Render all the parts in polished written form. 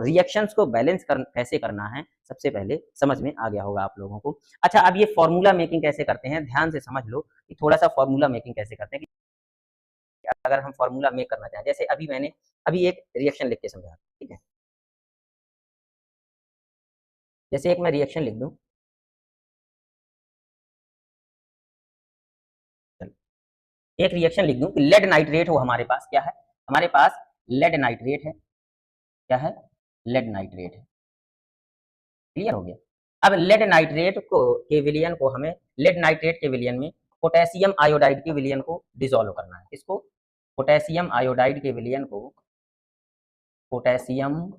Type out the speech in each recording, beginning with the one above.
Reactions को balance कैसे करना है सबसे पहले समझ में आ गया होगा आप लोगों को। अच्छा, अब ये फॉर्मूला मेकिंग कैसे करते हैं, ध्यान से समझ लो कि थोड़ा सा फॉर्मूला मेकिंग कैसे करते हैं कि अगर हम फॉर्मूला मेक करना चाहें, जैसे अभी मैंने एक रिएक्शन लिख के समझा, ठीक है। जैसे एक मैं रिएक्शन लिख दूं, एक रिएक्शन लिख दूं कि लेड नाइट्रेट हो हमारे पास, क्या है हमारे पास लेड नाइट्रेट है, क्या है लेड नाइट्रेट है, क्लियर हो गया। अब लेड नाइट्रेट को के विलयन को हमें लेड नाइट्रेट के विलयन में पोटेशियम आयोडाइड के विलयन को डिसॉल्व करना है। इसको पोटेशियम आयोडाइड के विलयन को पोटेशियम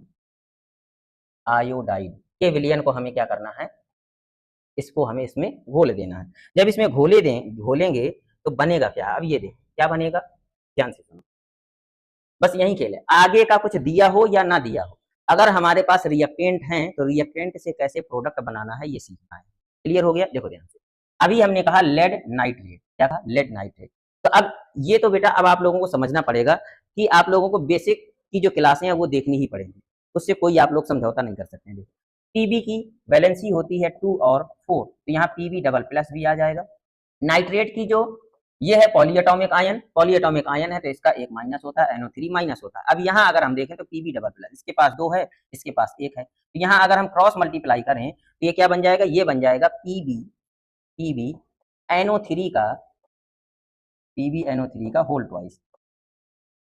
आयोडाइड के विलयन को हमें क्या करना है, इसको हमें इसमें घोल देना है। जब इसमें घोलेंगे तो बनेगा क्या, अब ये देख क्या बनेगा, ध्यान से सुनो, बस यही खेल है, आगे का कुछ दिया हो या ना दिया हो, अगर हमारे पास रिएक्टेंट हैं तो रिएक्टेंट से कैसे प्रोडक्ट बनाना है ये सीखना है। क्लियर हो गया, देखो ध्यान से। अभी हमने कहा लेड नाइट्रेट, क्या कहा लेड नाइट्रेट, तो अब ये तो बेटा अब आप लोगों को समझना पड़ेगा कि आप लोगों को बेसिक की जो क्लासें हैं वो देखनी ही पड़ेगी, उससे कोई आप लोग समझौता नहीं कर सकते हैं। पीबी की वैलेंसी होती है 2 और 4, तो यहाँ पीबी डबल प्लस भी आ जाएगा। नाइट्रेट की जो ये है पॉलीएटॉमिक आयन है तो इसका एक माइनस होता है, NO3 माइनस होता है। अब यहाँ अगर हम देखें तो पीबी डबल प्लस, इसके पास 2 है, इसके पास 1 है, तो यहाँ अगर हम क्रॉस मल्टीप्लाई करें तो ये क्या बन जाएगा, ये बन जाएगा पीबी NO3 का होल ट्वाइस,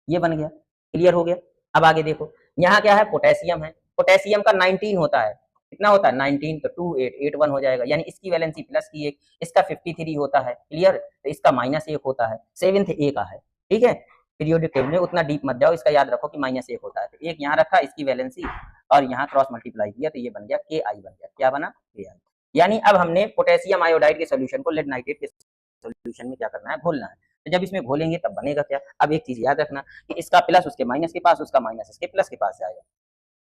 ये बन गया। क्लियर हो गया। अब आगे देखो, यहाँ क्या है पोटेशियम है, पोटेशियम का 19 होता है, कितना होता है 19, तो 2 8 8 1 हो जाएगा, यानी इसकी वैलेंसी प्लस की 1, इसका 53 होता है, क्लियर, तो इसका -1 होता है, 7th A का है, ठीक है। पीरियोडिक टेबल में उतना डीप मत जाओ, इसका याद रखो कि -1 होता है, तो 1 यहाँ रखा इसकी वैलेंसी और यहाँ क्रॉस मल्टीप्लाई किया तो ये बन गया Ki बन गया, क्या बना Ki, यानी अब हमने पोटेशियम आयोडाइड के सोल्यूशन को लेड नाइट्रेट के सोल्यूशन में क्या करना है, घोलना है। तो जब इसमें घोलेंगे तब बनेगा क्या, अब एक चीज याद रखना कि इसका प्लस उसके माइनस के पास, उसका माइनस इसके प्लस के पास जाएगा।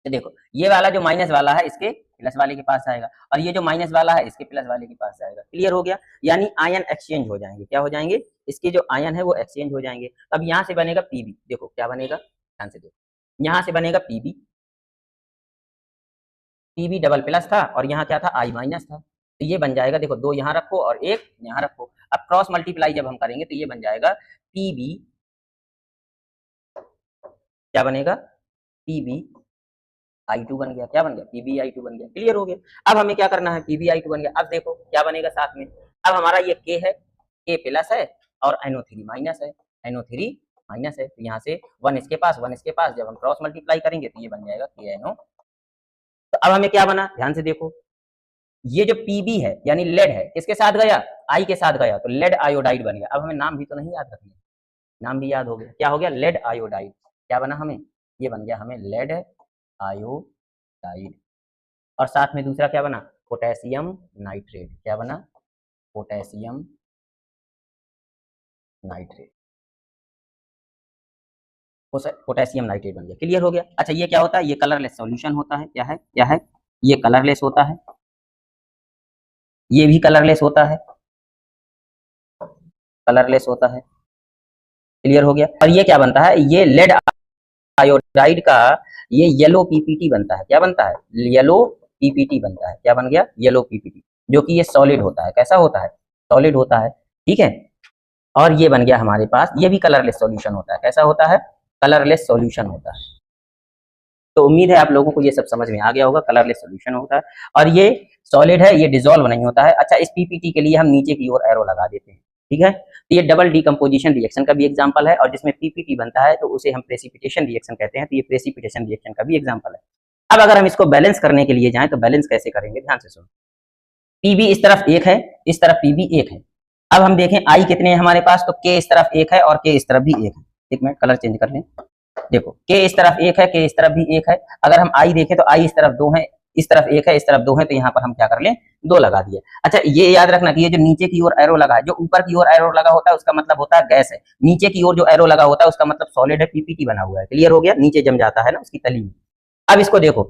तो देखो ये वाला जो माइनस वाला है इसके प्लस वाले के पास आएगा और ये जो माइनस वाला है इसके प्लस वाले के पास जाएगा। क्लियर हो गया, यानी आयन एक्सचेंज हो जाएंगे, क्या हो जाएंगे, इसके जो आयन है वो एक्सचेंज हो जाएंगे। अब यहाँ से बनेगा पीबी, देखो क्या बनेगा, ध्यान से देखो, यहाँ से बनेगा पीबी डबल प्लस था और यहाँ क्या था आई माइनस था, तो ये बन जाएगा, देखो 2 यहाँ रखो और 1 यहाँ रखो। अब क्रॉस मल्टीप्लाई जब हम करेंगे तो ये बन जाएगा पीबी, क्या बनेगा पीबी I2 बन गया, क्या बन गया PbI2 बन गया। क्लियर हो गया। अब हमें क्या करना है, PbI2 बन गया। अब देखो क्या बनेगा साथ में, अब हमारा ये K है, K प्लस है और NO3 माइनस है, NO3 माइनस है, तो यहाँ से 1 इसके पास 1 इसके पास, जब हम क्रॉस मल्टीप्लाई करेंगे तो ये बन जाएगा KNO। तो अब हमें क्या बना, ध्यान से देखो, ये जो Pb है यानी लेड है, किसके साथ गया, I के साथ गया, तो लेड आयोडाइड बन गया। अब हमें नाम भी तो नहीं याद रखना, नाम भी याद हो गया, क्या हो गया लेड आयोडाइड, क्या बना हमें, ये बन गया हमें लेड आयोडाइड। और साथ में दूसरा क्या बना, पोटेशियम नाइट्रेट, क्या बना पोटेशियम नाइट्रेट, पोटेशियम नाइट्रेट बन गया। क्लियर हो गया। अच्छा ये क्या होता है, ये कलरलेस सॉल्यूशन होता है, क्या है, क्या है, ये कलरलेस होता है, ये भी कलरलेस होता है, कलरलेस होता है। क्लियर हो गया। और ये क्या बनता है, ये लेड आयोडाइड का ये येलो पीपीटी बनता है, क्या बनता है, येलो पीपीटी बनता है, क्या बन गया येलो पीपीटी, जो कि ये सॉलिड होता है, कैसा होता है, सॉलिड होता है, ठीक है। और ये बन गया हमारे पास, ये भी कलरलेस सॉल्यूशन होता है, कैसा होता है, कलरलेस सॉल्यूशन होता है। तो उम्मीद है आप लोगों को ये सब समझ में आ गया होगा, कलरलेस सॉल्यूशन होता है और ये सॉलिड है, ये डिसॉल्व नहीं होता है। अच्छा इस पीपीटी के लिए हम नीचे की ओर एरो लगा देते हैं, ठीक है। तो ये डबल डीकम्पोजिशन रिएक्शन का भी एग्जांपल है और जिसमें पीपीटी बनता है तो उसे हम प्रेसिपिटेशन रिएक्शन कहते हैं, तो ये प्रेसिपिटेशन रिएक्शन का भी एग्जांपल है। अब अगर हम इसको बैलेंस करने के लिए जाएं तो बैलेंस कैसे करेंगे, ध्यान से सुनो, पीबी इस तरफ 1 है, इस तरफ पीबी 1 है। अब हम देखें आई कितने हैं हमारे पास, तो के इस तरफ 1 है और के इस तरफ भी 1 है। एक मिनट कलर चेंज कर लें, देखो के इस तरफ 1 है, के इस तरफ भी 1 है। अगर हम आई देखें तो आई इस तरफ 2 है, इस तरफ 1 है, इस तरफ 2 है, तो यहाँ पर हम क्या कर लें 2 लगा दिए। अच्छा ये याद रखना कि ये जो नीचे की ओर एरो लगा है, जो ऊपर की ओर एरो लगा होता है उसका मतलब होता है गैस है, नीचे की ओर जो एरो लगा होता है उसका मतलब सॉलिड है, पीपीटी बना हुआ है। क्लियर हो गया, नीचे जम जाता है ना उसकी तली में। अब इसको देखो,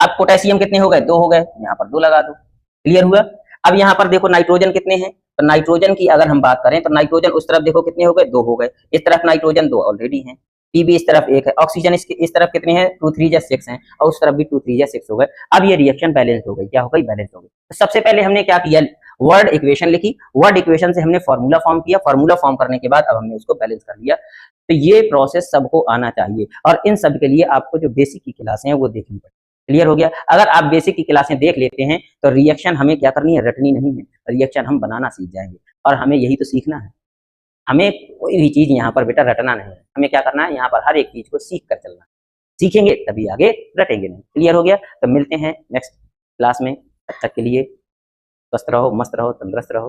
अब पोटेशियम कितने हो गए, 2 हो गए, यहाँ पर 2 लगा दो। क्लियर हुआ। अब यहाँ पर देखो नाइट्रोजन कितने हैं, तो नाइट्रोजन की अगर हम बात करें तो नाइट्रोजन उस तरफ देखो कितने हो गए, 2 हो गए, इस तरफ नाइट्रोजन 2 ऑलरेडी हैं। Pb इस तरफ 1 है, ऑक्सीजन इस तरफ कितने हैं, 2 3 जा 6 हैं, और उस तरफ भी 2 3 जा 6 हो गए। अब ये रिएक्शन बैलेंस हो गई, क्या हो गई, बैलेंस हो गई। तो सबसे पहले हमने क्या किया, वर्ड इक्वेशन लिखी, वर्ड इक्वेशन से हमने फॉर्मूला फॉर्म किया, फॉर्मूला फॉर्म करने के बाद अब हमने उसको बैलेंस कर लिया। तो ये प्रोसेस सबको आना चाहिए, और इन सब के लिए आपको जो बेसिक की क्लासें हैं वो देखनी पड़ेगी। क्लियर हो गया। अगर आप बेसिक की क्लासें देख लेते हैं तो रिएक्शन हमें क्या करनी है, रटनी नहीं है, रिएक्शन हम बनाना सीख जाएंगे। और हमें यही तो सीखना है, हमें कोई भी चीज यहाँ पर बेटा रटना नहीं है, हमें क्या करना है, यहाँ पर हर एक चीज को सीख कर चलना है। सीखेंगे तभी आगे रटेंगे नहीं। क्लियर हो गया। तो मिलते हैं नेक्स्ट क्लास में, तब तक के लिए स्वस्थ रहो, मस्त रहो, तंदुरुस्त रहो।